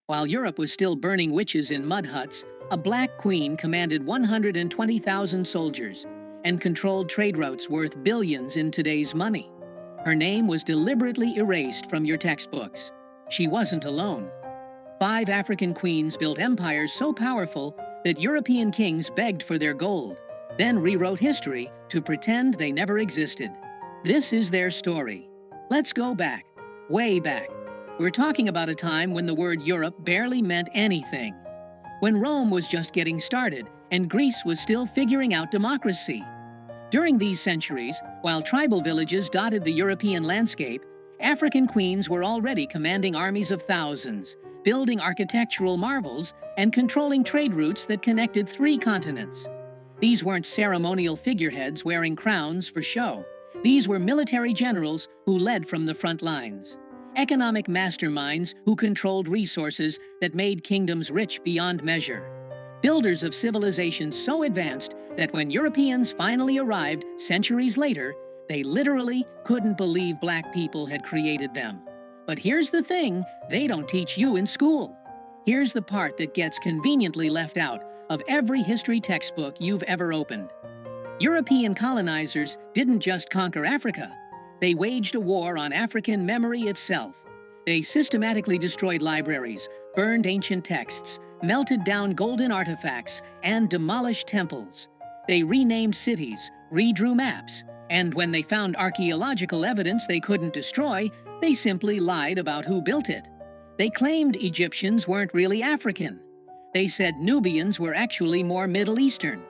While Europe was still burning witches in mud huts, a black queen commanded 120,000 soldiers and controlled trade routes worth billions in today's money. Her name was deliberately erased from your textbooks. She wasn't alone. 5 African queens built empires so powerful that European kings begged for their gold, then rewrote history to pretend they never existed. This is their story. Let's go back, way back. We're talking about a time when the word Europe barely meant anything. When Rome was just getting started and Greece was still figuring out democracy. During these centuries, while tribal villages dotted the European landscape, African queens were already commanding armies of thousands, building architectural marvels, and controlling trade routes that connected 3 continents. These weren't ceremonial figureheads wearing crowns for show. These were military generals who led from the front lines. Economic masterminds who controlled resources that made kingdoms rich beyond measure. Builders of civilizations so advanced that when Europeans finally arrived centuries later, they literally couldn't believe black people had created them. But here's the thing they don't teach you in school. Here's the part that gets conveniently left out of every history textbook you've ever opened. European colonizers didn't just conquer Africa. They waged a war on African memory itself. They systematically destroyed libraries, burned ancient texts, melted down golden artifacts, and demolished temples. They renamed cities, redrew maps, and when they found archaeological evidence they couldn't destroy, they simply lied about who built it. They claimed Egyptians weren't really African. They said Nubians were actually more Middle Eastern.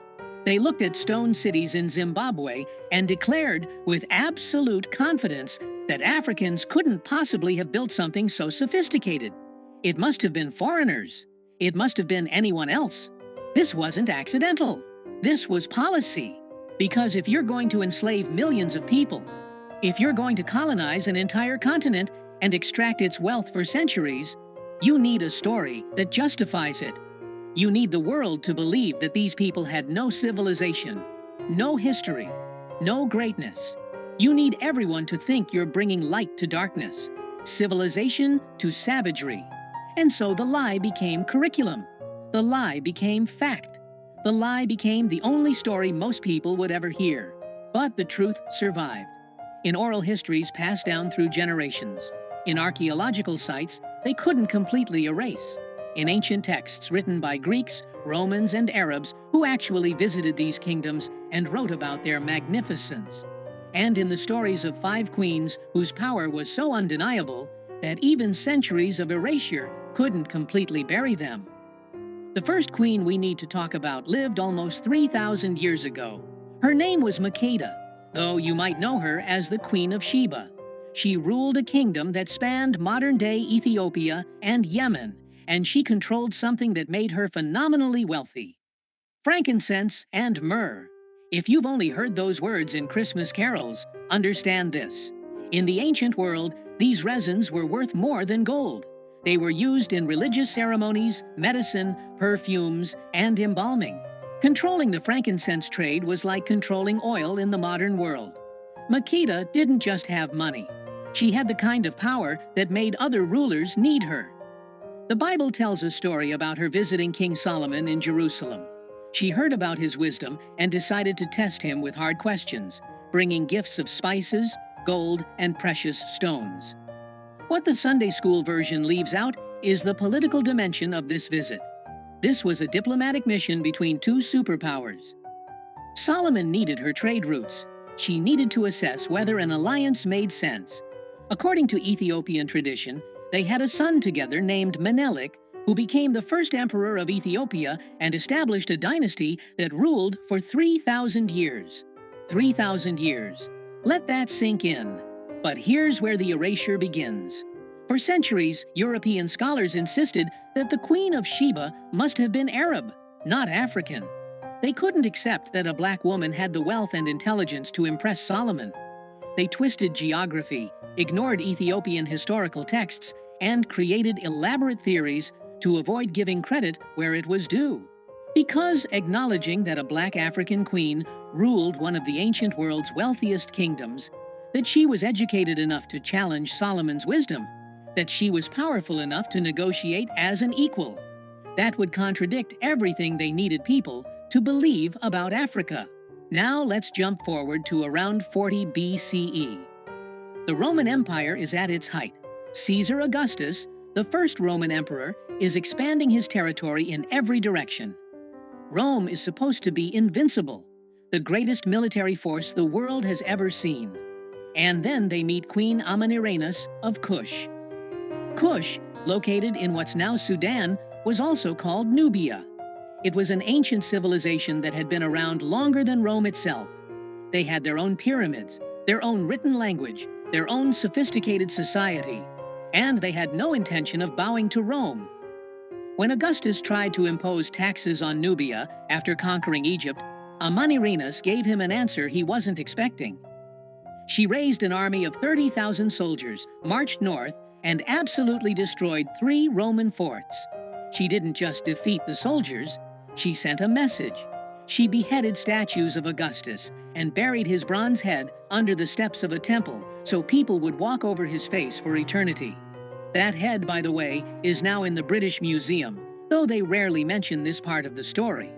They looked at stone cities in Zimbabwe and declared with absolute confidence that Africans couldn't possibly have built something so sophisticated. It must have been foreigners. It must have been anyone else. This wasn't accidental. This was policy. Because if you're going to enslave millions of people, if you're going to colonize an entire continent and extract its wealth for centuries, you need a story that justifies it. You need the world to believe that these people had no civilization, no history, no greatness. You need everyone to think you're bringing light to darkness, civilization to savagery. And so the lie became curriculum. The lie became fact. The lie became the only story most people would ever hear. But the truth survived. In oral histories passed down through generations. In archaeological sites they couldn't completely erase. In ancient texts written by Greeks, Romans, and Arabs who actually visited these kingdoms and wrote about their magnificence. And in the stories of 5 queens whose power was so undeniable that even centuries of erasure couldn't completely bury them. The first queen we need to talk about lived almost 3,000 years ago. Her name was Makeda, though you might know her as the Queen of Sheba. She ruled a kingdom that spanned modern-day Ethiopia and Yemen, and she controlled something that made her phenomenally wealthy: frankincense and myrrh. If you've only heard those words in Christmas carols, understand this. In the ancient world, these resins were worth more than gold. They were used in religious ceremonies, medicine, perfumes, and embalming. Controlling the frankincense trade was like controlling oil in the modern world. Makeda didn't just have money. She had the kind of power that made other rulers need her. The Bible tells a story about her visiting King Solomon in Jerusalem. She heard about his wisdom and decided to test him with hard questions, bringing gifts of spices, gold, and precious stones. What the Sunday school version leaves out is the political dimension of this visit. This was a diplomatic mission between 2 superpowers. Solomon needed her trade routes. She needed to assess whether an alliance made sense. According to Ethiopian tradition, they had a son together named Menelik, who became the first emperor of Ethiopia and established a dynasty that ruled for 3,000 years. 3,000 years. Let that sink in. But here's where the erasure begins. For centuries, European scholars insisted that the Queen of Sheba must have been Arab, not African. They couldn't accept that a black woman had the wealth and intelligence to impress Solomon. They twisted geography, ignored Ethiopian historical texts, and created elaborate theories to avoid giving credit where it was due. Because acknowledging that a black African queen ruled one of the ancient world's wealthiest kingdoms, that she was educated enough to challenge Solomon's wisdom, that she was powerful enough to negotiate as an equal. That would contradict everything they needed people to believe about Africa. Now let's jump forward to around 40 BCE. The Roman Empire is at its height. Caesar Augustus, the first Roman emperor, is expanding his territory in every direction. Rome is supposed to be invincible, the greatest military force the world has ever seen. And then they meet Queen Amanirenas of Kush. Kush, located in what's now Sudan, was also called Nubia. It was an ancient civilization that had been around longer than Rome itself. They had their own pyramids, their own written language, their own sophisticated society, and they had no intention of bowing to Rome. When Augustus tried to impose taxes on Nubia after conquering Egypt, Amanirenas gave him an answer he wasn't expecting. She raised an army of 30,000 soldiers, marched north, and absolutely destroyed 3 Roman forts. She didn't just defeat the soldiers, she sent a message. She beheaded statues of Augustus and buried his bronze head under the steps of a temple so people would walk over his face for eternity. That head, by the way, is now in the British Museum, though they rarely mention this part of the story.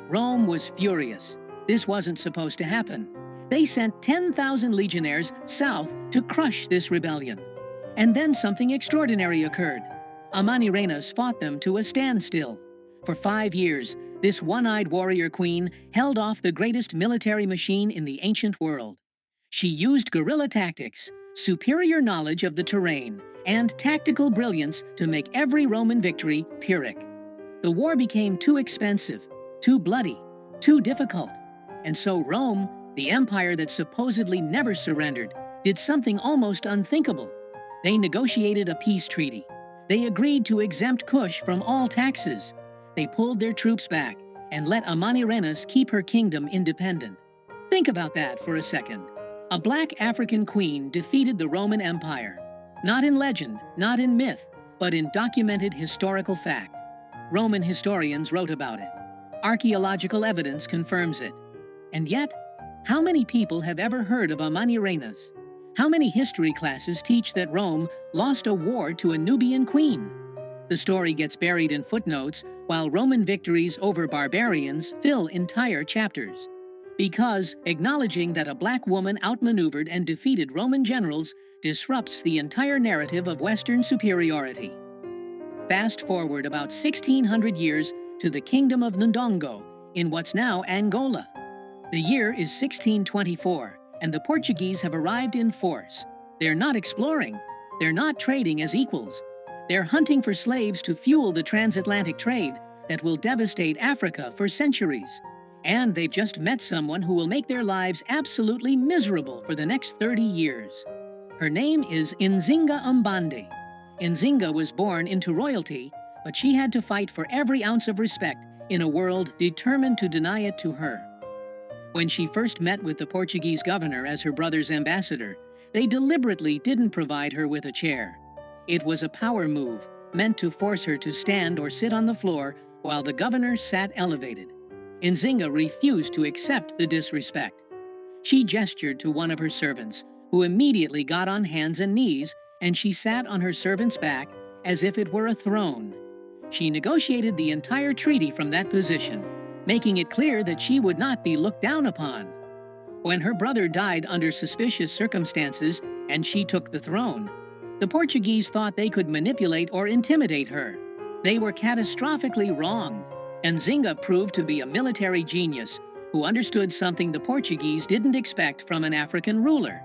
Rome was furious. This wasn't supposed to happen. They sent 10,000 legionnaires south to crush this rebellion. And then something extraordinary occurred. Amanirenas fought them to a standstill. For 5 years, this one-eyed warrior queen held off the greatest military machine in the ancient world. She used guerrilla tactics, superior knowledge of the terrain, and tactical brilliance to make every Roman victory Pyrrhic. The war became too expensive, too bloody, too difficult. And so Rome, the empire that supposedly never surrendered, did something almost unthinkable. They negotiated a peace treaty. They agreed to exempt Kush from all taxes. They pulled their troops back and let Amanirenas keep her kingdom independent. Think about that for a second. A black African queen defeated the Roman Empire. Not in legend, not in myth, but in documented historical fact. Roman historians wrote about it. Archaeological evidence confirms it. And yet, how many people have ever heard of Amanirenas? How many history classes teach that Rome lost a war to a Nubian queen? The story gets buried in footnotes, while Roman victories over barbarians fill entire chapters. Because acknowledging that a black woman outmaneuvered and defeated Roman generals disrupts the entire narrative of Western superiority. Fast forward about 1,600 years to the Kingdom of Ndongo in what's now Angola. The year is 1624, and the Portuguese have arrived in force. They're not exploring. They're not trading as equals. They're hunting for slaves to fuel the transatlantic trade that will devastate Africa for centuries. And they've just met someone who will make their lives absolutely miserable for the next 30 years. Her name is Nzinga Mbande. Nzinga was born into royalty, but she had to fight for every ounce of respect in a world determined to deny it to her. When she first met with the Portuguese governor as her brother's ambassador, they deliberately didn't provide her with a chair. It was a power move, meant to force her to stand or sit on the floor while the governor sat elevated. Nzinga refused to accept the disrespect. She gestured to one of her servants, who immediately got on hands and knees, and she sat on her servant's back as if it were a throne. She negotiated the entire treaty from that position, making it clear that she would not be looked down upon. When her brother died under suspicious circumstances and she took the throne, the Portuguese thought they could manipulate or intimidate her. They were catastrophically wrong. Nzinga proved to be a military genius who understood something the Portuguese didn't expect from an African ruler.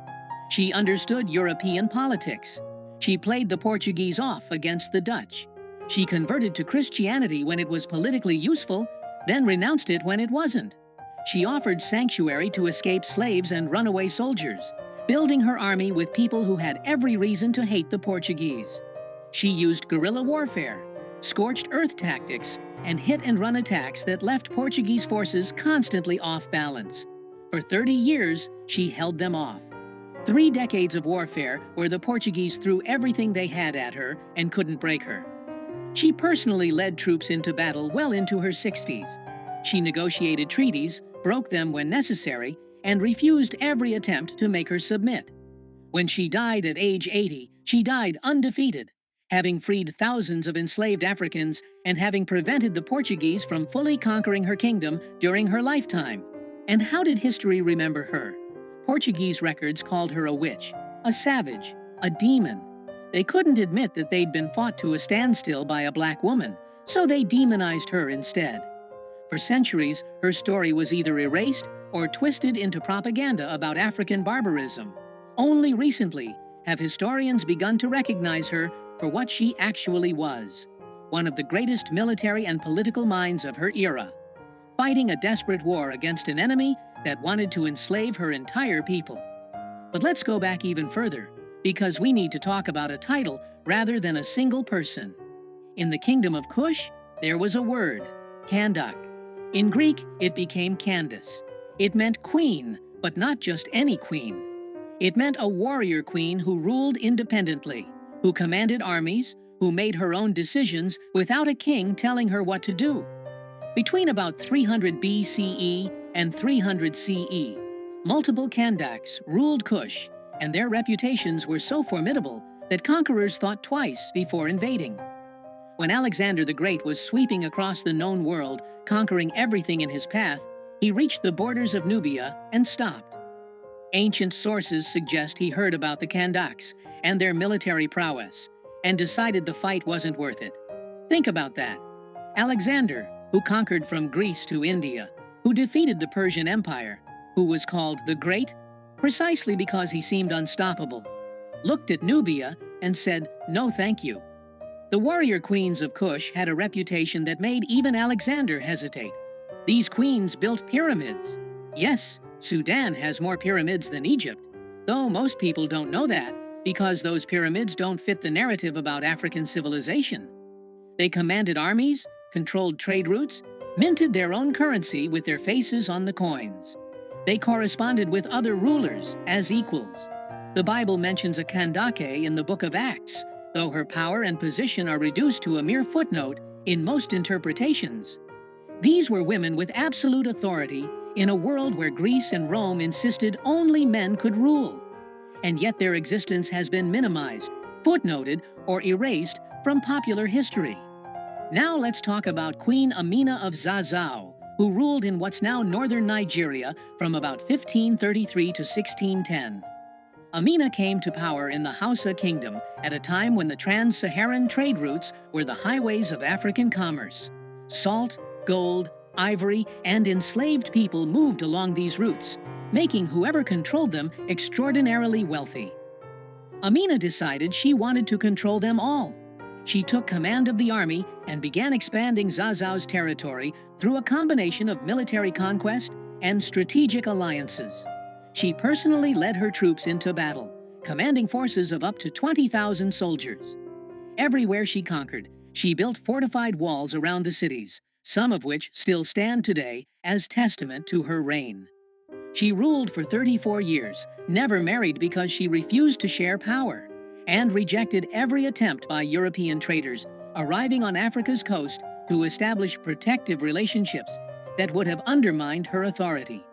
She understood European politics. She played the Portuguese off against the Dutch. She converted to Christianity when it was politically useful, then renounced it when it wasn't. She offered sanctuary to escaped slaves and runaway soldiers, building her army with people who had every reason to hate the Portuguese. She used guerrilla warfare, scorched earth tactics, and hit-and-run attacks that left Portuguese forces constantly off balance. For 30 years, she held them off. 3 decades of warfare where the Portuguese threw everything they had at her and couldn't break her. She personally led troops into battle well into her 60s. She negotiated treaties, broke them when necessary, and refused every attempt to make her submit. When she died at age 80, she died undefeated, having freed thousands of enslaved Africans and having prevented the Portuguese from fully conquering her kingdom during her lifetime. And how did history remember her? Portuguese records called her a witch, a savage, a demon. They couldn't admit that they'd been fought to a standstill by a black woman, so they demonized her instead. For centuries, her story was either erased or twisted into propaganda about African barbarism. Only recently have historians begun to recognize her for what she actually was, one of the greatest military and political minds of her era, fighting a desperate war against an enemy that wanted to enslave her entire people. But let's go back even further, because we need to talk about a title rather than a single person. In the kingdom of Kush, there was a word, Kandak. In Greek, it became Candace. It meant queen, but not just any queen. It meant a warrior queen who ruled independently, who commanded armies, who made her own decisions without a king telling her what to do. Between about 300 BCE and 300 CE, multiple Kandaks ruled Kush, and their reputations were so formidable that conquerors thought twice before invading. When Alexander the Great was sweeping across the known world, conquering everything in his path, he reached the borders of Nubia and stopped. Ancient sources suggest he heard about the Kandaks and their military prowess, and decided the fight wasn't worth it. Think about that. Alexander, who conquered from Greece to India, who defeated the Persian Empire, who was called the Great, precisely because he seemed unstoppable, looked at Nubia and said, "No thank you." The warrior queens of Kush had a reputation that made even Alexander hesitate. These queens built pyramids. Yes, Sudan has more pyramids than Egypt, though most people don't know that because those pyramids don't fit the narrative about African civilization. They commanded armies, controlled trade routes, minted their own currency with their faces on the coins. They corresponded with other rulers as equals. The Bible mentions a Kandake in the book of Acts, though her power and position are reduced to a mere footnote in most interpretations. These were women with absolute authority in a world where Greece and Rome insisted only men could rule. And yet their existence has been minimized, footnoted, or erased from popular history. Now let's talk about Queen Amina of Zazzau, who ruled in what's now northern Nigeria from about 1533 to 1610. Amina came to power in the Hausa Kingdom at a time when the trans-Saharan trade routes were the highways of African commerce. Salt, gold, ivory, and enslaved people moved along these routes, making whoever controlled them extraordinarily wealthy. Amina decided she wanted to control them all. She took command of the army and began expanding Zazzau's territory through a combination of military conquest and strategic alliances. She personally led her troops into battle, commanding forces of up to 20,000 soldiers. Everywhere she conquered, she built fortified walls around the cities, some of which still stand today as testament to her reign. She ruled for 34 years, never married because she refused to share power, and rejected every attempt by European traders arriving on Africa's coast to establish protective relationships that would have undermined her authority.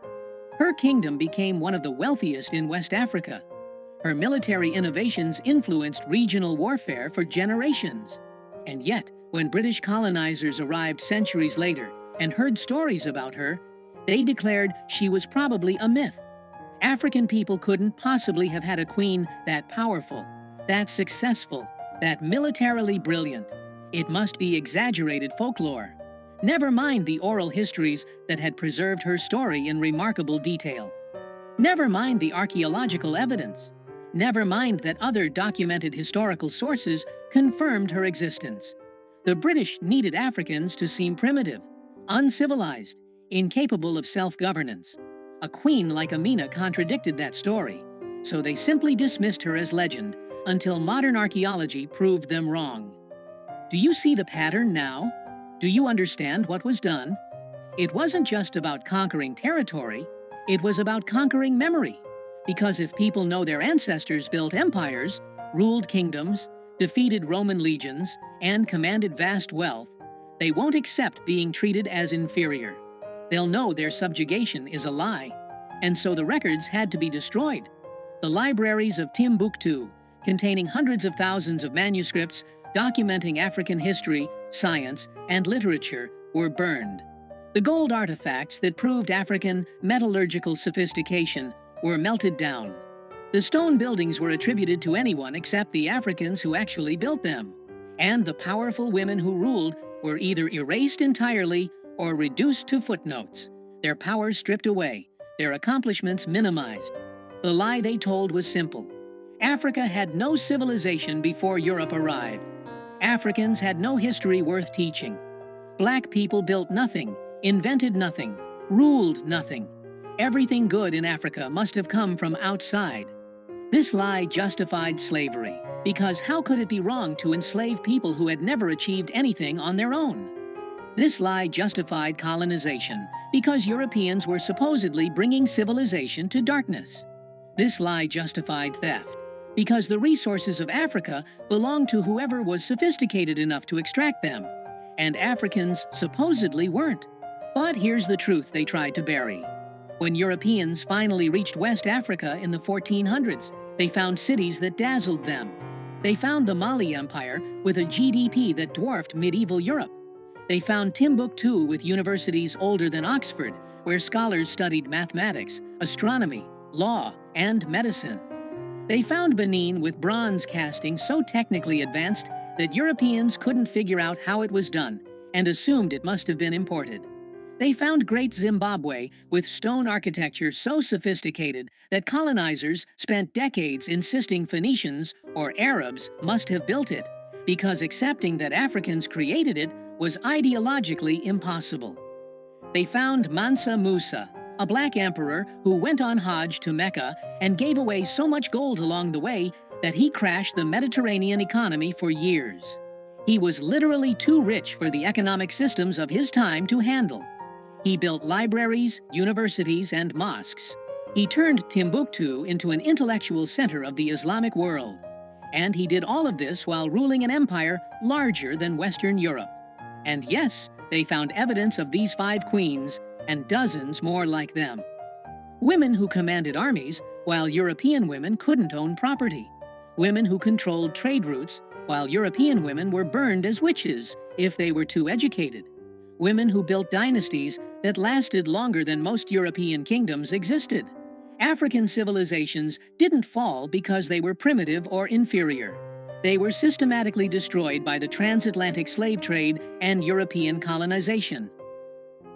Her kingdom became one of the wealthiest in West Africa. Her military innovations influenced regional warfare for generations. And yet, when British colonizers arrived centuries later and heard stories about her, they declared she was probably a myth. African people couldn't possibly have had a queen that powerful, that successful, that militarily brilliant. It must be exaggerated folklore. Never mind the oral histories that had preserved her story in remarkable detail. Never mind the archaeological evidence. Never mind that other documented historical sources confirmed her existence. The British needed Africans to seem primitive, uncivilized, incapable of self-governance. A queen like Amina contradicted that story, so they simply dismissed her as legend until modern archaeology proved them wrong. Do you see the pattern now? Do you understand what was done? It wasn't just about conquering territory, it was about conquering memory. Because if people know their ancestors built empires, ruled kingdoms, defeated Roman legions, and commanded vast wealth, they won't accept being treated as inferior. They'll know their subjugation is a lie, and so the records had to be destroyed. The libraries of Timbuktu, containing hundreds of thousands of manuscripts, documenting African history, science, and literature were burned. The gold artifacts that proved African metallurgical sophistication were melted down. The stone buildings were attributed to anyone except the Africans who actually built them. And the powerful women who ruled were either erased entirely or reduced to footnotes, their power stripped away, their accomplishments minimized. The lie they told was simple. Africa had no civilization before Europe arrived. Africans had no history worth teaching. Black people built nothing, invented nothing, ruled nothing. Everything good in Africa must have come from outside. This lie justified slavery, because how could it be wrong to enslave people who had never achieved anything on their own? This lie justified colonization, because Europeans were supposedly bringing civilization to darkness. This lie justified theft, because the resources of Africa belonged to whoever was sophisticated enough to extract them, and Africans supposedly weren't. But here's the truth they tried to bury. When Europeans finally reached West Africa in the 1400s, they found cities that dazzled them. They found the Mali Empire with a GDP that dwarfed medieval Europe. They found Timbuktu with universities older than Oxford, where scholars studied mathematics, astronomy, law, and medicine. They found Benin with bronze casting so technically advanced that Europeans couldn't figure out how it was done and assumed it must have been imported. They found Great Zimbabwe with stone architecture so sophisticated that colonizers spent decades insisting Phoenicians or Arabs must have built it, because accepting that Africans created it was ideologically impossible. They found Mansa Musa, a black emperor who went on Hajj to Mecca and gave away so much gold along the way that he crashed the Mediterranean economy for years. He was literally too rich for the economic systems of his time to handle. He built libraries, universities, and mosques. He turned Timbuktu into an intellectual center of the Islamic world. And he did all of this while ruling an empire larger than Western Europe. And yes, they found evidence of these 5 queens and dozens more like them. Women who commanded armies, while European women couldn't own property. Women who controlled trade routes, while European women were burned as witches if they were too educated. Women who built dynasties that lasted longer than most European kingdoms existed. African civilizations didn't fall because they were primitive or inferior. They were systematically destroyed by the transatlantic slave trade and European colonization.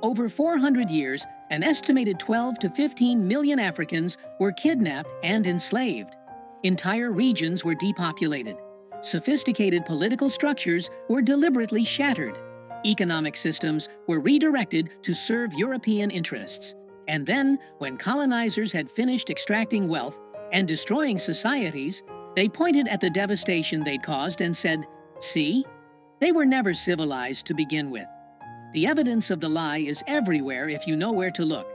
Over 400 years, an estimated 12 to 15 million Africans were kidnapped and enslaved. Entire regions were depopulated. Sophisticated political structures were deliberately shattered. Economic systems were redirected to serve European interests. And then, when colonizers had finished extracting wealth and destroying societies, they pointed at the devastation they'd caused and said, "See? They were never civilized to begin with." The evidence of the lie is everywhere if you know where to look.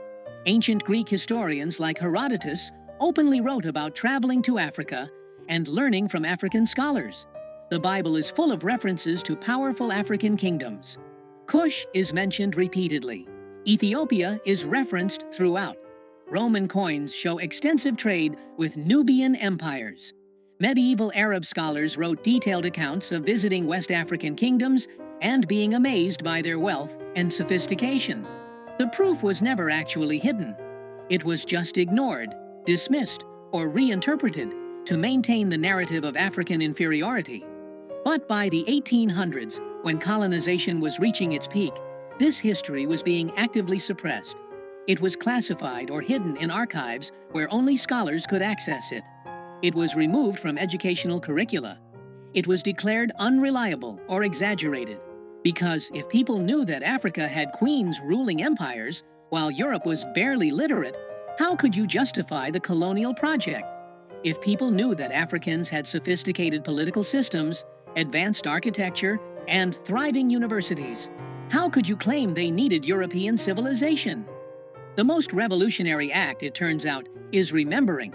Ancient Greek historians like Herodotus openly wrote about traveling to Africa and learning from African scholars. The Bible is full of references to powerful African kingdoms. Kush is mentioned repeatedly. Ethiopia is referenced throughout. Roman coins show extensive trade with Nubian empires. Medieval Arab scholars wrote detailed accounts of visiting West African kingdoms and being amazed by their wealth and sophistication. The proof was never actually hidden. It was just ignored, dismissed, or reinterpreted to maintain the narrative of African inferiority. But by the 1800s, when colonization was reaching its peak, this history was being actively suppressed. It was classified or hidden in archives where only scholars could access it. It was removed from educational curricula. It was declared unreliable or exaggerated. Because if people knew that Africa had queens ruling empires, while Europe was barely literate, how could you justify the colonial project? If people knew that Africans had sophisticated political systems, advanced architecture, and thriving universities, how could you claim they needed European civilization? The most revolutionary act, it turns out, is remembering.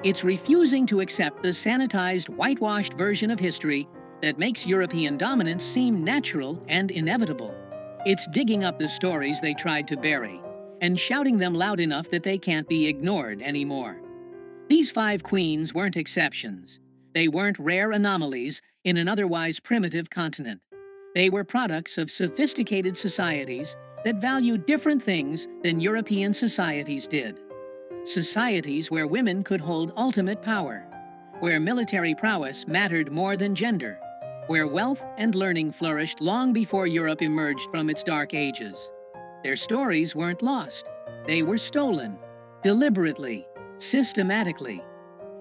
It's refusing to accept the sanitized, whitewashed version of history that makes European dominance seem natural and inevitable. It's digging up the stories they tried to bury and shouting them loud enough that they can't be ignored anymore. These 5 queens weren't exceptions. They weren't rare anomalies in an otherwise primitive continent. They were products of sophisticated societies that valued different things than European societies did. Societies where women could hold ultimate power, where military prowess mattered more than gender, where wealth and learning flourished long before Europe emerged from its dark ages. Their stories weren't lost. They were stolen, deliberately, systematically,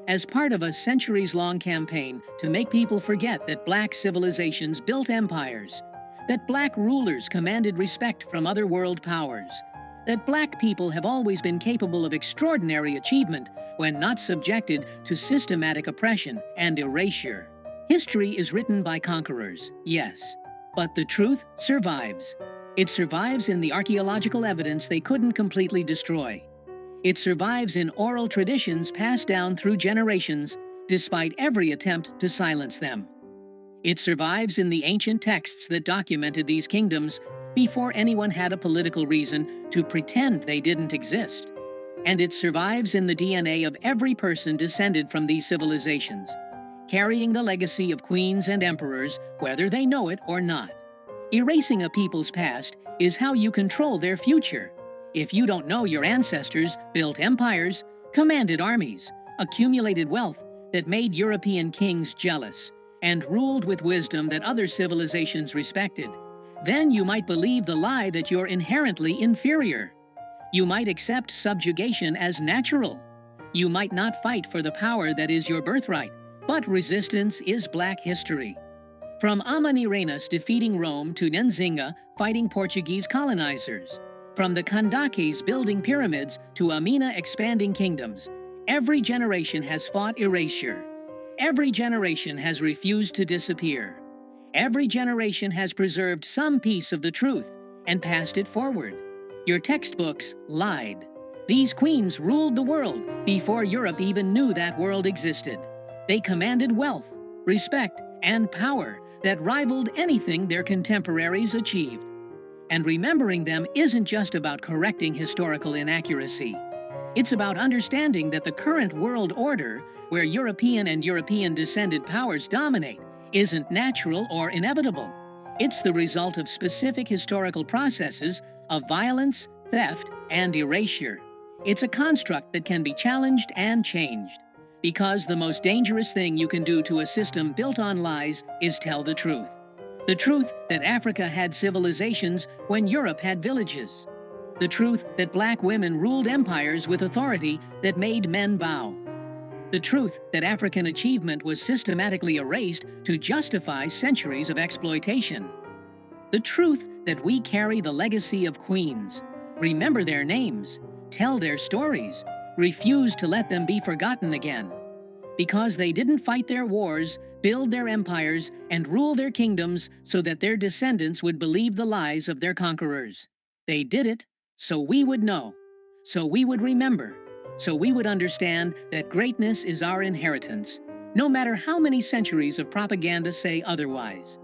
as part of a centuries-long campaign to make people forget that black civilizations built empires, that black rulers commanded respect from other world powers, that black people have always been capable of extraordinary achievement when not subjected to systematic oppression and erasure. History is written by conquerors, yes, but the truth survives. It survives in the archaeological evidence they couldn't completely destroy. It survives in oral traditions passed down through generations, despite every attempt to silence them. It survives in the ancient texts that documented these kingdoms before anyone had a political reason to pretend they didn't exist. And it survives in the DNA of every person descended from these civilizations, carrying the legacy of queens and emperors, whether they know it or not. Erasing a people's past is how you control their future. If you don't know your ancestors built empires, commanded armies, accumulated wealth that made European kings jealous, and ruled with wisdom that other civilizations respected, then you might believe the lie that you're inherently inferior. You might accept subjugation as natural. You might not fight for the power that is your birthright, but resistance is black history. From Amanirenas defeating Rome to Nzinga fighting Portuguese colonizers, from the Kandakes building pyramids to Amina expanding kingdoms, every generation has fought erasure. Every generation has refused to disappear. Every generation has preserved some piece of the truth and passed it forward. Your textbooks lied. These queens ruled the world before Europe even knew that world existed. They commanded wealth, respect, and power that rivaled anything their contemporaries achieved. And remembering them isn't just about correcting historical inaccuracy. It's about understanding that the current world order, where European and European-descended powers dominate, isn't natural or inevitable. It's the result of specific historical processes of violence, theft, and erasure. It's a construct that can be challenged and changed. Because the most dangerous thing you can do to a system built on lies is tell the truth. The truth that Africa had civilizations when Europe had villages. The truth that black women ruled empires with authority that made men bow. The truth that African achievement was systematically erased to justify centuries of exploitation. The truth that we carry the legacy of queens, remember their names, tell their stories, refuse to let them be forgotten again. Because they didn't fight their wars, build their empires, and rule their kingdoms so that their descendants would believe the lies of their conquerors. They did it so we would know, so we would remember, so we would understand that greatness is our inheritance, no matter how many centuries of propaganda say otherwise.